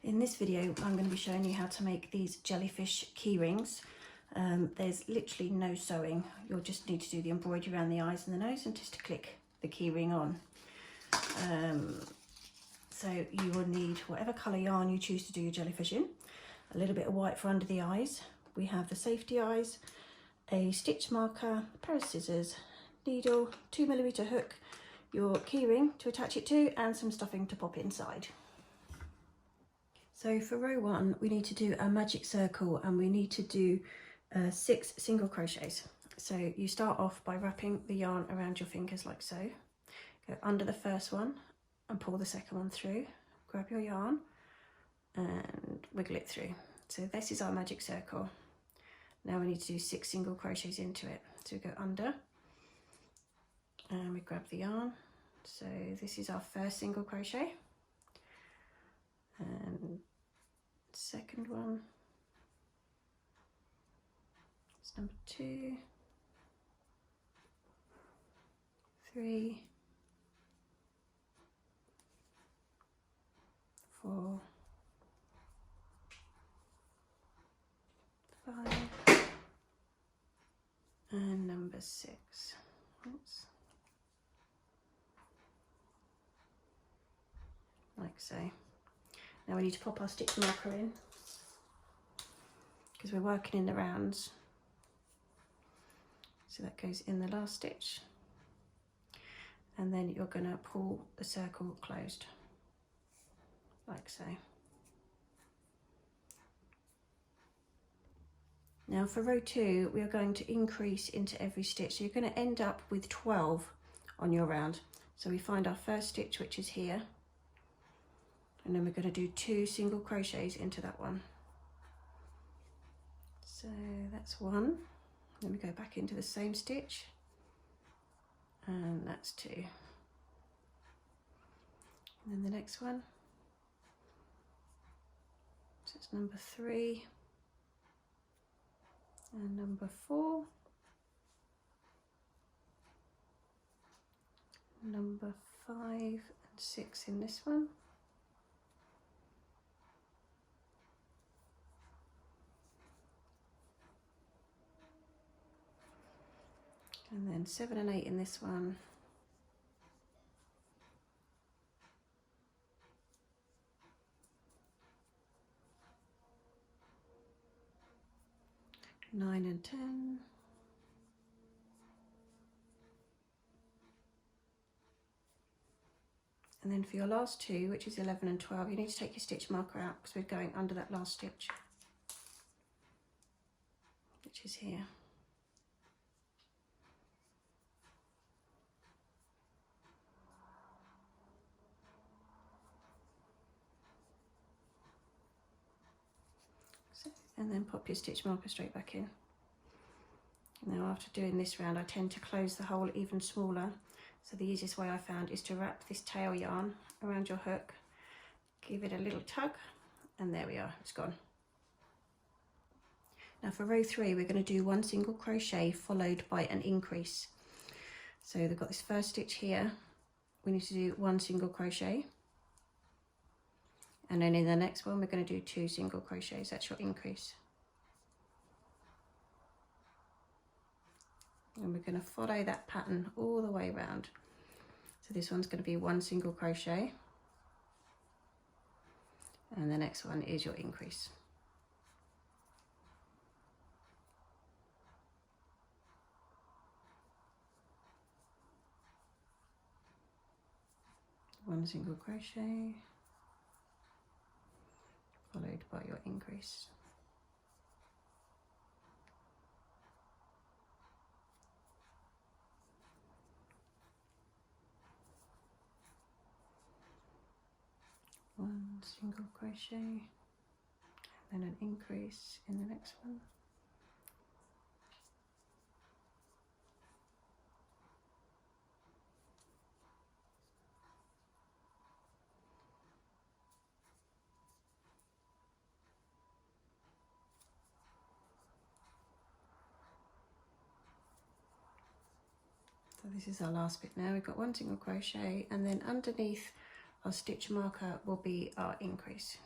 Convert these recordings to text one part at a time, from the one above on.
In this video, I'm going to be showing you how to make these jellyfish key rings. There's literally no sewing. You'll just need to do the embroidery around the eyes and the nose and just to click the key ring on. So you will need whatever colour yarn you choose to do your jellyfish in. A little bit of white for under the eyes. We have the safety eyes, a stitch marker, a pair of scissors, needle, 2mm hook, your key ring to attach it to, and some stuffing to pop inside. So for row 1, we need to do a magic circle and we need to do 6 single crochets. So you start off by wrapping the yarn around your fingers like so. Go under the first one and pull the second one through. Grab your yarn and wiggle it through. So this is our magic circle. Now we need to do 6 single crochets into it. So we go under and we grab the yarn. So this is our first single crochet. And second one, it's number 2, 3, 4, 5, and number 6. Oops. Like so. Now we need to pop our stitch marker in because we're working in the rounds. So that goes in the last stitch, and then you're going to pull the circle closed like so. Now for row 2, we are going to increase into every stitch. So you're going to end up with 12 on your round. So we find our first stitch, which is here. And then we're going to do 2 single crochets into that one. So that's 1. Then we go back into the same stitch, and that's 2. And then the next one, so it's number 3 and number 4, number 5 and 6 in this one. And then 7 and 8 in this one. Nine and 10. And then for your last 2, which is 11 and 12, you need to take your stitch marker out because we're going under that last stitch, which is here. And then pop your stitch marker straight back in. Now after doing this round, I tend to close the hole even smaller. So the easiest way I found is to wrap this tail yarn around your hook, give it a little tug, and there we are, it's gone. Now for row 3, we're going to do 1 single crochet followed by an increase. So they've got this first stitch here. We need to do 1 single crochet. And then in the next one, we're going to do 2 single crochets. That's your increase. And we're going to follow that pattern all the way around. So this one's going to be 1 single crochet. And the next one is your increase. One single crochet, followed by your increase. One single crochet, and then an increase in the next one. So this is our last bit now. We've got 1 single crochet, and then underneath our stitch marker will be our increase.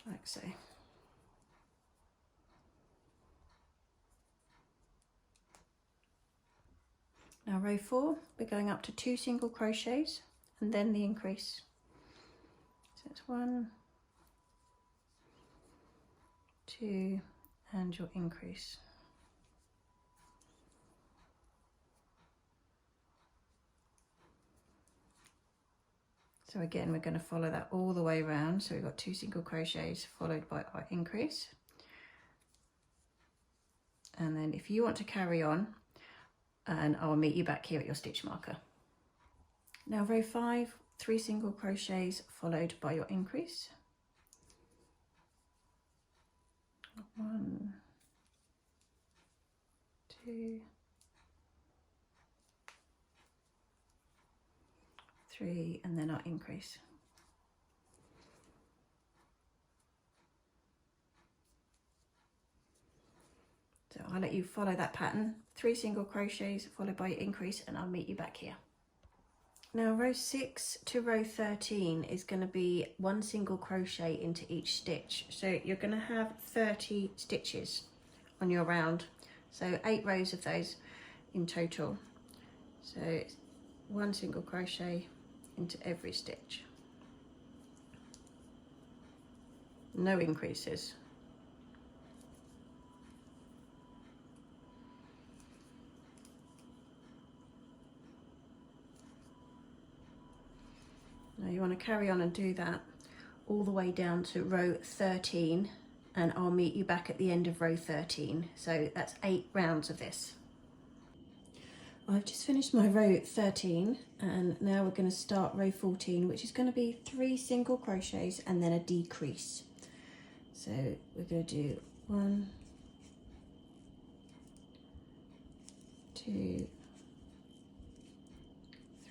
like so. Now row 4, we're going up to 2 single crochets and then the increase. So it's 1, 2, and your increase. So again, we're going to follow that all the way around. So we've got 2 single crochets followed by our increase. And then if you want to carry on, and I'll meet you back here at your stitch marker. Now row 5, 3 single crochets followed by your increase. 1, 2, 3, and then our increase. So I'll let you follow that pattern, 3 single crochets followed by your increase, and I'll meet you back here. Now row 6 to row 13 is going to be 1 single crochet into each stitch. So you're going to have 30 stitches on your round. So 8 rows of those in total. So it's 1 single crochet into every stitch. No increases. Now you want to carry on and do that all the way down to row 13, and I'll meet you back at the end of row 13. So that's 8 rounds of this. I've just finished my row 13 and now we're going to start row 14, which is going to be 3 single crochets and then a decrease. So we're going to do 1, 2,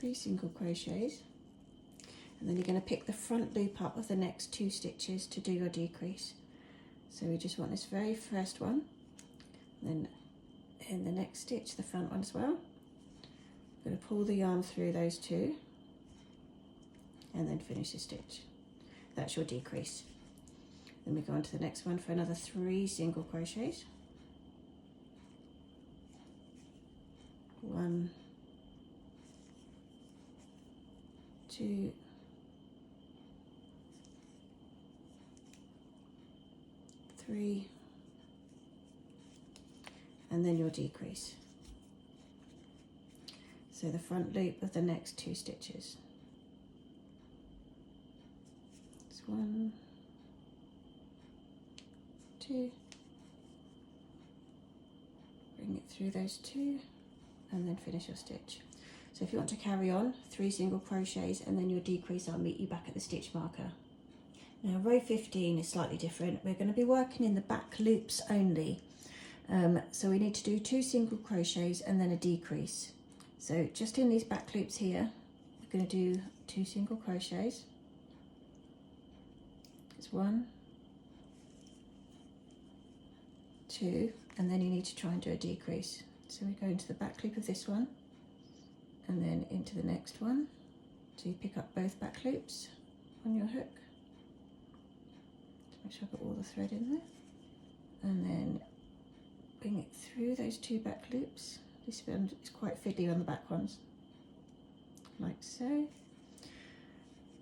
3 single crochets, and then you're going to pick the front loop up of the next 2 stitches to do your decrease. So we just want this very first one, then in the next stitch the front one as well. I'm going to pull the yarn through those 2 and then finish the stitch. That's your decrease. Then we go on to the next one for another 3 single crochets. 1, 2, 3, and then your decrease. So the front loop of the next 2 stitches. It's 1, 2, bring it through those 2 and then finish your stitch. So if you want to carry on, 3 single crochets and then your decrease, I'll meet you back at the stitch marker. Now row 15 is slightly different. We're going to be working in the back loops only. So we need to do 2 single crochets and then a decrease. So just in these back loops here, we're going to do 2 single crochets. It's 1, 2, and then you need to try and do a decrease. So we go into the back loop of this one and then into the next one. So you pick up both back loops on your hook. Make sure I've got all the thread in there, and then bring it through those 2 back loops. This one is quite fiddly on the back ones, like so,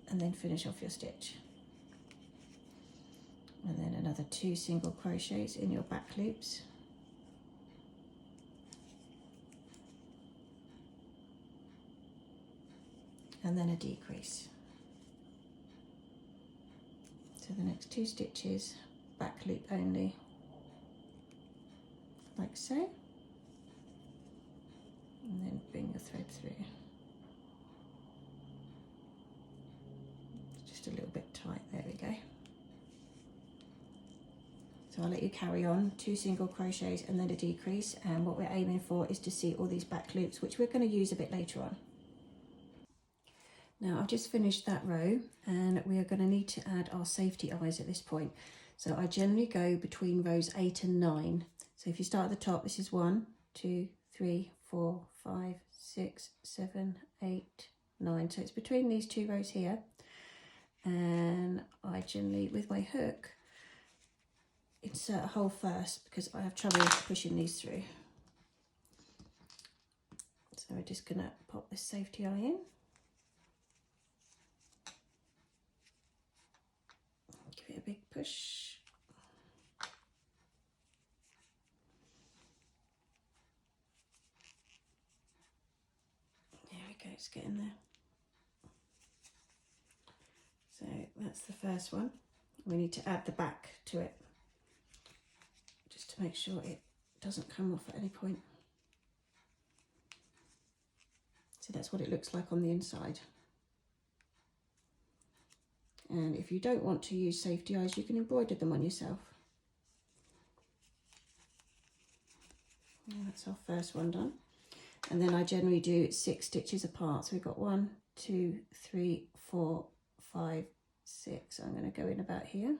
and then finish off your stitch. And then another 2 single crochets in your back loops. And then a decrease. So the next 2 stitches, back loop only, like so. And then bring your thread through. It's just a little bit tight, there we go. So I'll let you carry on, 2 single crochets and then a decrease, and what we're aiming for is to see all these back loops, which we're going to use a bit later on. Now I've just finished that row and we are going to need to add our safety eyes at this point. So I generally go between rows 8 and 9. So if you start at the top, this is 1, 2, 3, 4, 5, 6, 7, 8, 9. So it's between these 2 rows here. And I generally, with my hook, insert a hole first because I have trouble pushing these through. So we're just going to pop this safety eye in. Give it a big push. There we go, it's getting there. So that's the first one. We need to add the back to it, just to make sure it doesn't come off at any point. So that's what it looks like on the inside. And if you don't want to use safety eyes, you can embroider them on yourself. And that's our first one done. And then I generally do 6 stitches apart. So we've got 1, 2, 3, 4, 5, 6. I'm going to go in about here.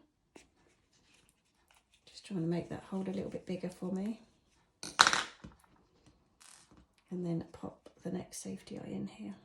Just trying to make that hole a little bit bigger for me. And then pop the next safety eye in here.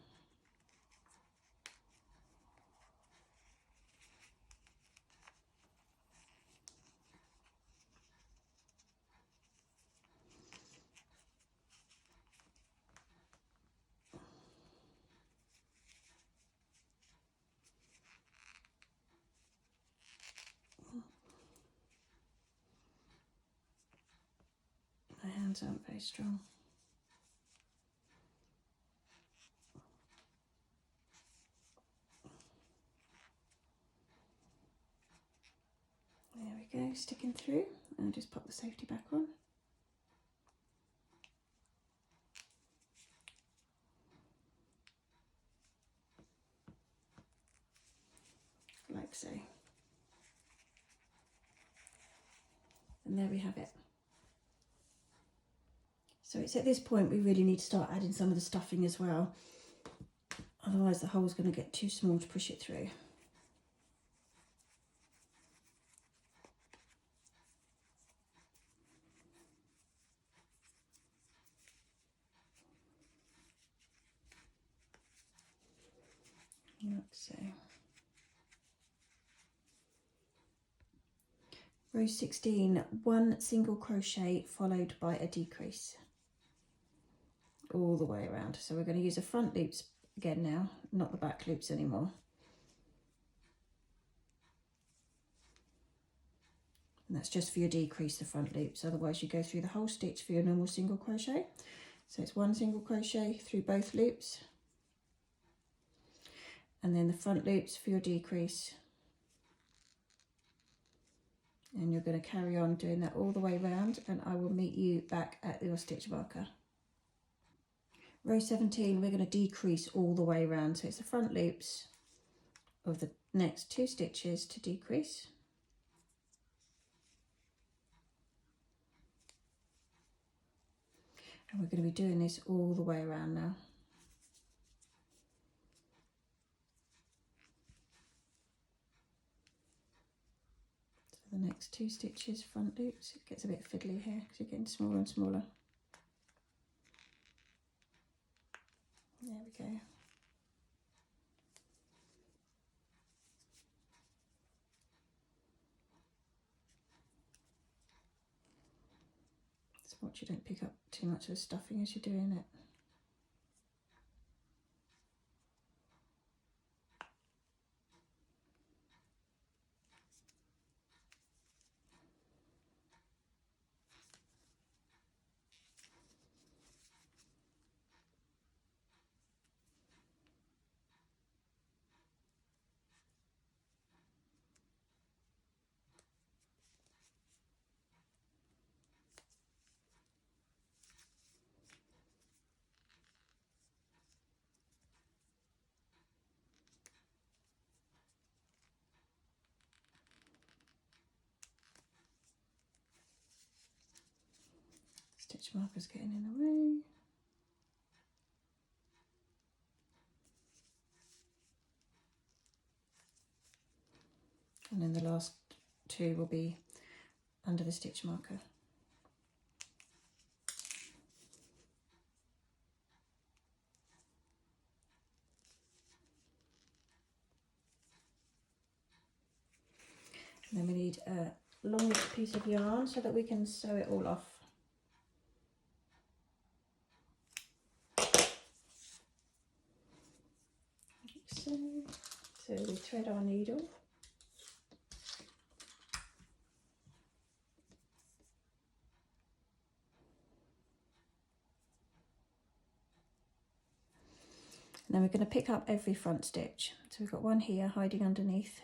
My hands aren't very strong. There we go, sticking through, and just pop the safety back on. Like so. And there we have it. So it's at this point we really need to start adding some of the stuffing as well. Otherwise the hole's going to get too small to push it through. Like so. Row 16, 1 single crochet followed by a decrease all the way around. So we're going to use the front loops again now, not the back loops anymore. And that's just for your decrease, the front loops. Otherwise you go through the whole stitch for your normal single crochet. So it's 1 single crochet through both loops, and then the front loops for your decrease. And you're going to carry on doing that all the way around, and I will meet you back at your stitch marker. Row 17, we're going to decrease all the way around. So it's the front loops of the next 2 stitches to decrease. And we're going to be doing this all the way around now. So the next 2 stitches, front loops. It gets a bit fiddly here because you're getting smaller and smaller. There we go. Just watch you don't pick up too much of the stuffing as you're doing it. Stitch marker's getting in the way. And then the last 2 will be under the stitch marker. And then we need long piece of yarn so that we can sew it all off. So we thread our needle. And then we're going to pick up every front stitch. So we've got one here hiding underneath.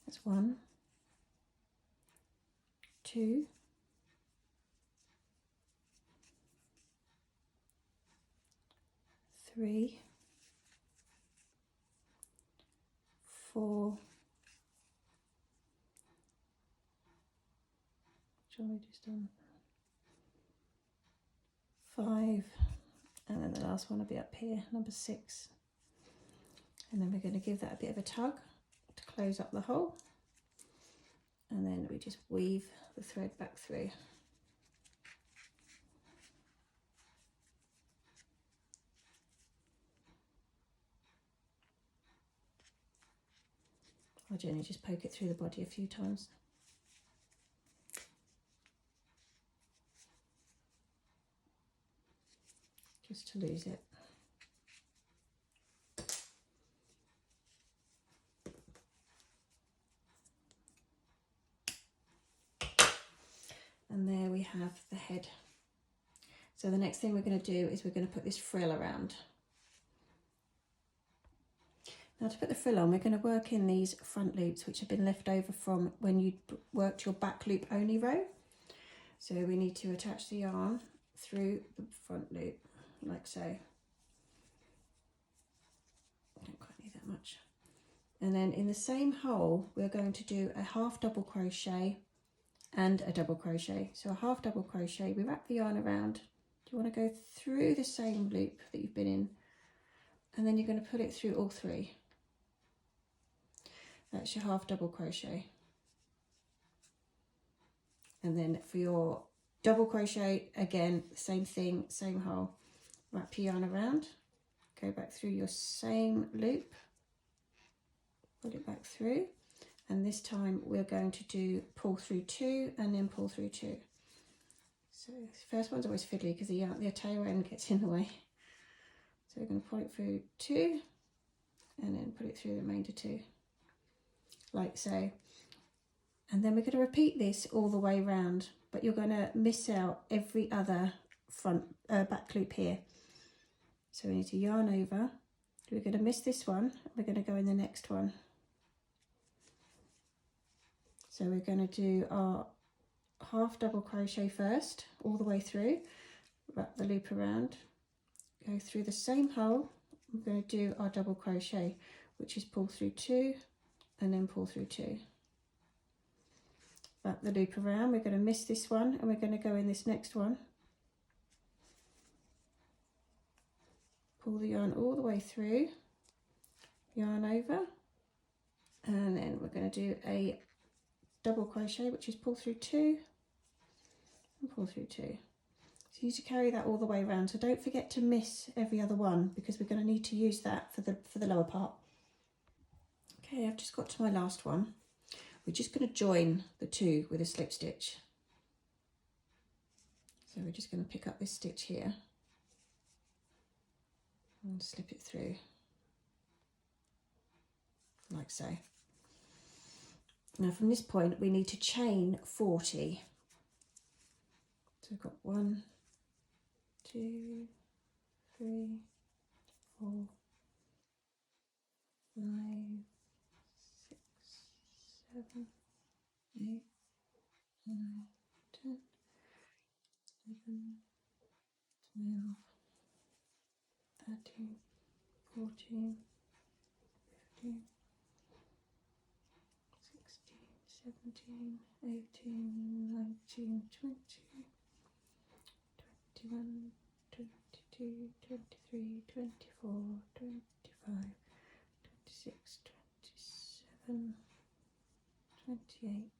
That's 1, 2, 3, 4. Which one we just done? 5. And then the last one will be up here, number 6. And then we're going to give that a bit of a tug to close up the hole. And then we just weave the thread back through. I generally just poke it through the body a few times. Just to lose it. And there we have the head. So the next thing we're going to do is we're going to put this frill around. Now to put the frill on, we're going to work in these front loops which have been left over from when you worked your back loop only row. So we need to attach the yarn through the front loop like so. Don't quite need that much. And then in the same hole we're going to do a half double crochet and a double crochet. So a half double crochet, we wrap the yarn around. Do you want to go through the same loop that you've been in, and then you're going to put it through all 3. That's your half double crochet. And then for your double crochet, again, same thing, same hole. Wrap your yarn around, go back through your same loop, put it back through, and this time we're going to do pull through 2 and then pull through 2. So the first one's always fiddly because the tail end gets in the way. So we're going to pull it through 2 and then put it through the remainder 2, like so. And then we're going to repeat this all the way round, but you're going to miss out every other front back loop here. So we need to yarn over. We're going to miss this one. We're going to go in the next one. So we're going to do our half double crochet first, all the way through, wrap the loop around, go through the same hole. We're going to do our double crochet, which is pull through 2 and then pull through 2. Wrap the loop around. We're going to miss this one and we're going to go in this next one. Pull the yarn all the way through, yarn over, and then we're going to do a double crochet, which is pull through 2 and pull through 2. So you need to carry that all the way around. So don't forget to miss every other one because we're going to need to use that for the lower part. Okay, I've just got to my last one. We're just going to join the 2 with a slip stitch. So we're just going to pick up this stitch here and slip it through like so. Now from this point we need to chain 40. So we've got 1, 2, 3, 4, 5, 6, 7, 8, 9, 10, 11, 12, 13, 14, 15, 16, 17, 18, 19, 20, 21, 22, 23, 24, 25, 26, 27, 28,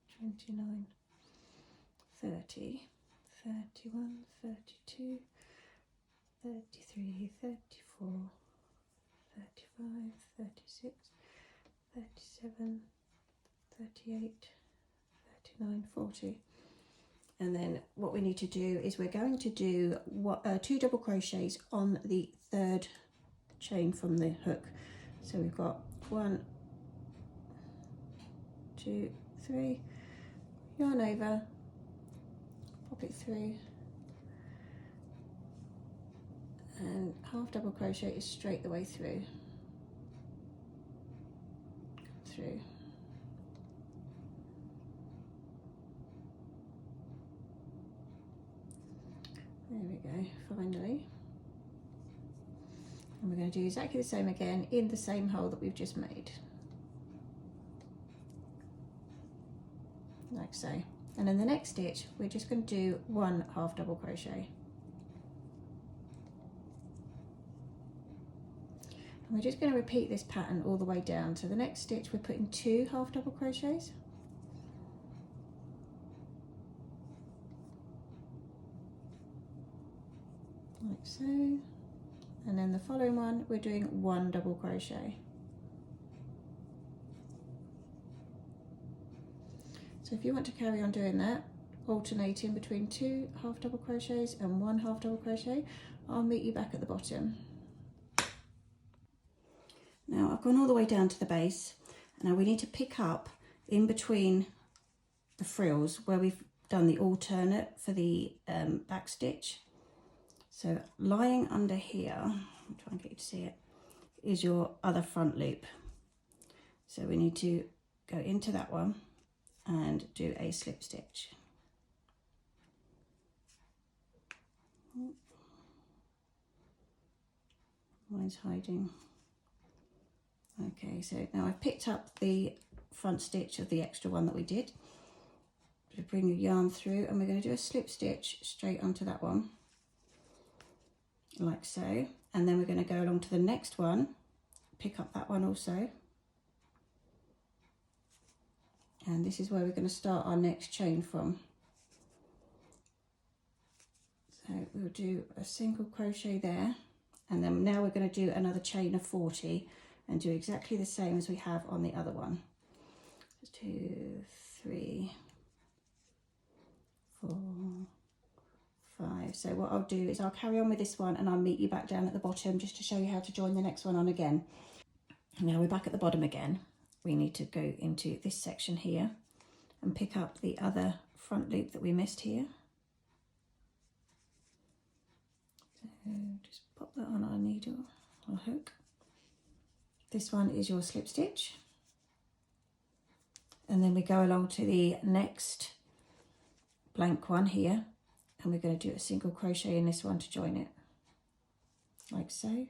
29, 30, 31, 32, 33, 34, 35, 36, 37, 38, 39, 40. And then what we need to do is we're going to do 2 double crochets on the 3rd chain from the hook. So we've got 1, 2, 3, yarn over, pop it through, and half double crochet is straight the way through. Through. There we go, finally. And we're going to do exactly the same again in the same hole that we've just made. Like so. And in the next stitch, we're just going to do 1 half double crochet. And we're just going to repeat this pattern all the way down. So the next stitch, we're putting 2 half double crochets. Like so. And then the following one, we're doing 1 double crochet. So if you want to carry on doing that, alternating between 2 half double crochets and 1 half double crochet, I'll meet you back at the bottom. Now I've gone all the way down to the base. Now we need to pick up in between the frills where we've done the alternate for the back stitch. So lying under here, I'll try and get you to see it, is your other front loop. So we need to go into that one and do a slip stitch. Mine's hiding. Okay, so now I've picked up the front stitch of the extra one that we did. So bring your yarn through and we're going to do a slip stitch straight onto that one, like so. And then we're going to go along to the next one, pick up that one also. And this is where we're going to start our next chain from. So we'll do a single crochet there, and then now we're going to do another chain of 40 and do exactly the same as we have on the other one. 2, 3, 4, 5. So what I'll do is I'll carry on with this one and I'll meet you back down at the bottom just to show you how to join the next one on again. Now we're back at the bottom again. We need to go into this section here and pick up the other front loop that we missed here. So just pop that on our needle or hook. This one is your slip stitch. And then we go along to the next blank one here, and we're going to do a single crochet in this one to join it, like so.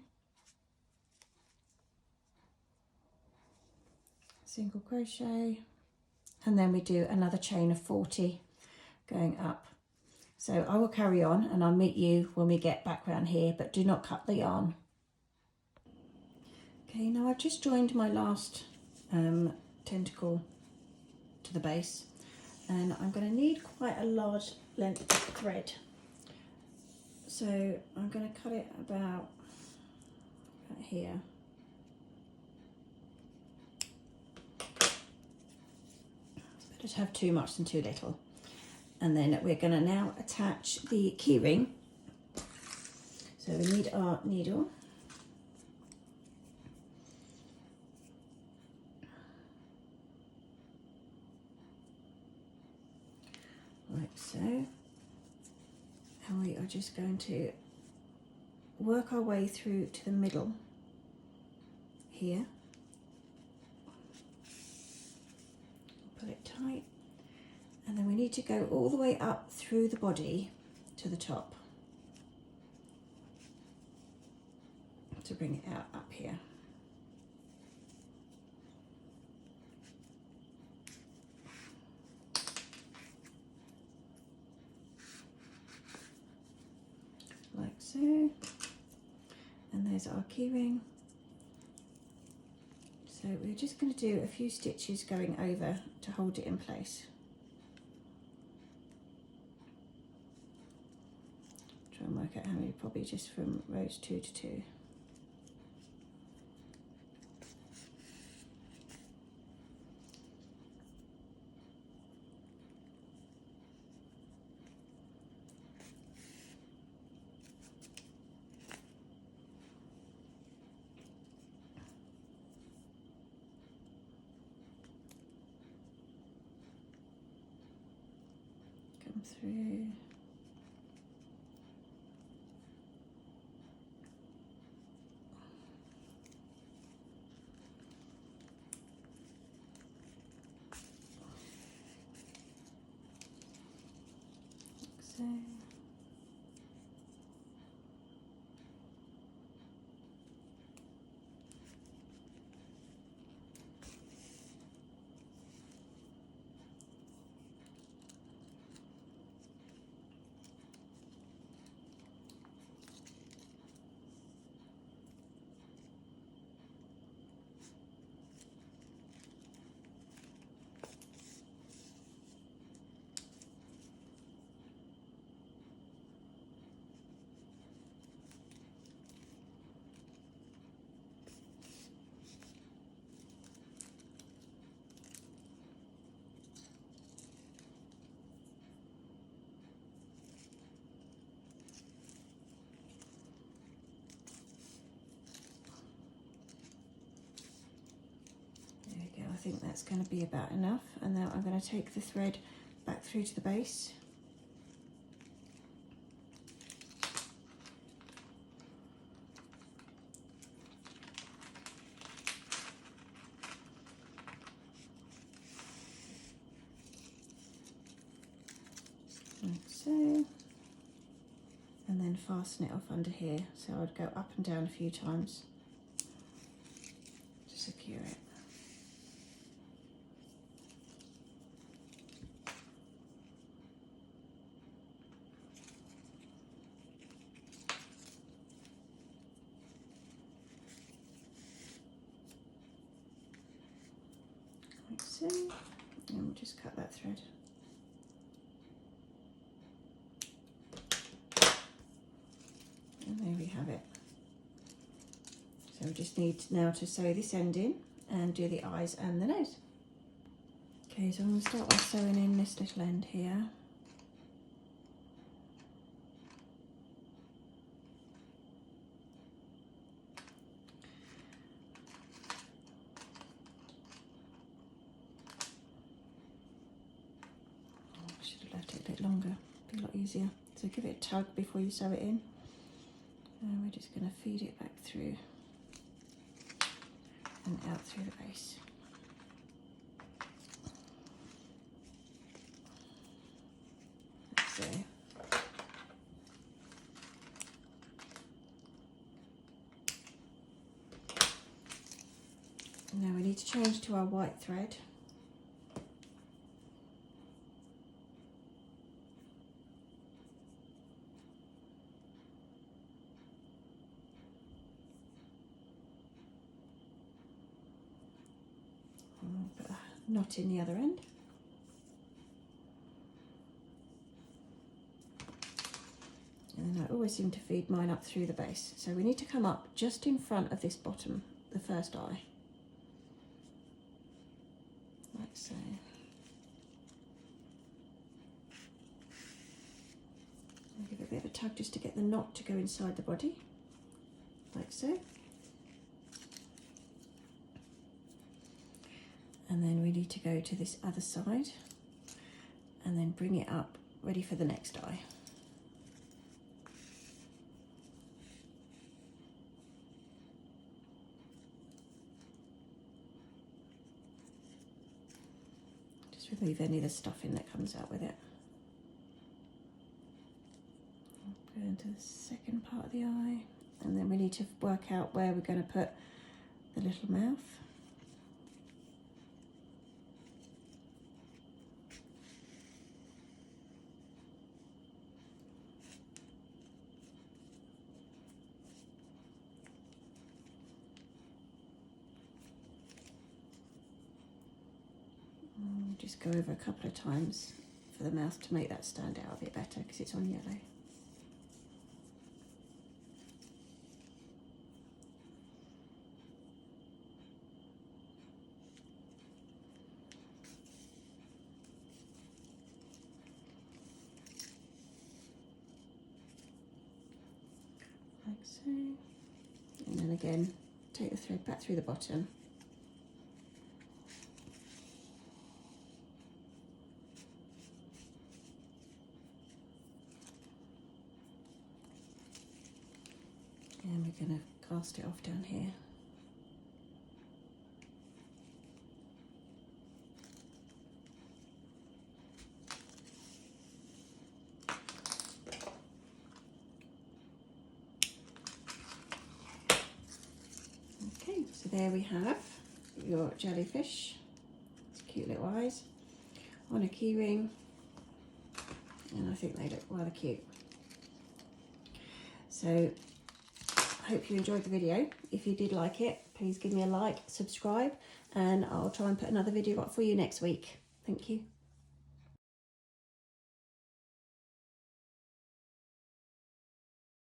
Single crochet, and then we do another chain of 40 going up. So I will carry on and I'll meet you when we get back round here, but do not cut the yarn. Okay, now I've just joined my last tentacle to the base, and I'm going to need quite a large length of thread. So I'm going to cut it about here. It's better to have too much than too little. And then we're going to now attach the keyring. So we need our needle. Like so. And we are just going to work our way through to the middle here. Put it tight. And then we need to go all the way up through the body to the top to bring it out up here. Like so. And there's our keyring. So we're just going to do a few stitches going over to hold it in place. Try and work out how many, probably just from rows 2 to 2. through. Like so. I think that's going to be about enough, and now I'm going to take the thread back through to the base. Like so, and then fasten it off under here. So I'd go up and down a few times to secure it. Like so, and we'll just cut that thread. And there we have it. So we just need now to sew this end in and do the eyes and the nose. Okay, so I'm going to start by sewing in this little end here. I should have left it a bit longer, be a lot easier. So give it a tug before you sew it in. And we're just going to feed it back through and out through the base. Like so. Now we need to change to our white thread. Put a knot in the other end. And then I always seem to feed mine up through the base. So we need to come up just in front of this bottom, the first eye. Like so. I'll give it a bit of a tug just to get the knot to go inside the body. Like so. And then we need to go to this other side and then bring it up, ready for the next eye. Just remove any of the stuffing that comes out with it. Go into the second part of the eye, and then we need to work out where we're going to put the little mouth. Just go over a couple of times for the mouth to make that stand out a bit better because it's on yellow. Like so. And then again, take the thread back through the bottom. And we're going to cast it off down here. Okay, so there we have your jellyfish. It's cute little eyes on a key ring, and I think they look rather cute. So I hope you enjoyed the video. If you did like it, please give me a like, subscribe, and I'll try and put another video up for you next week. Thank you.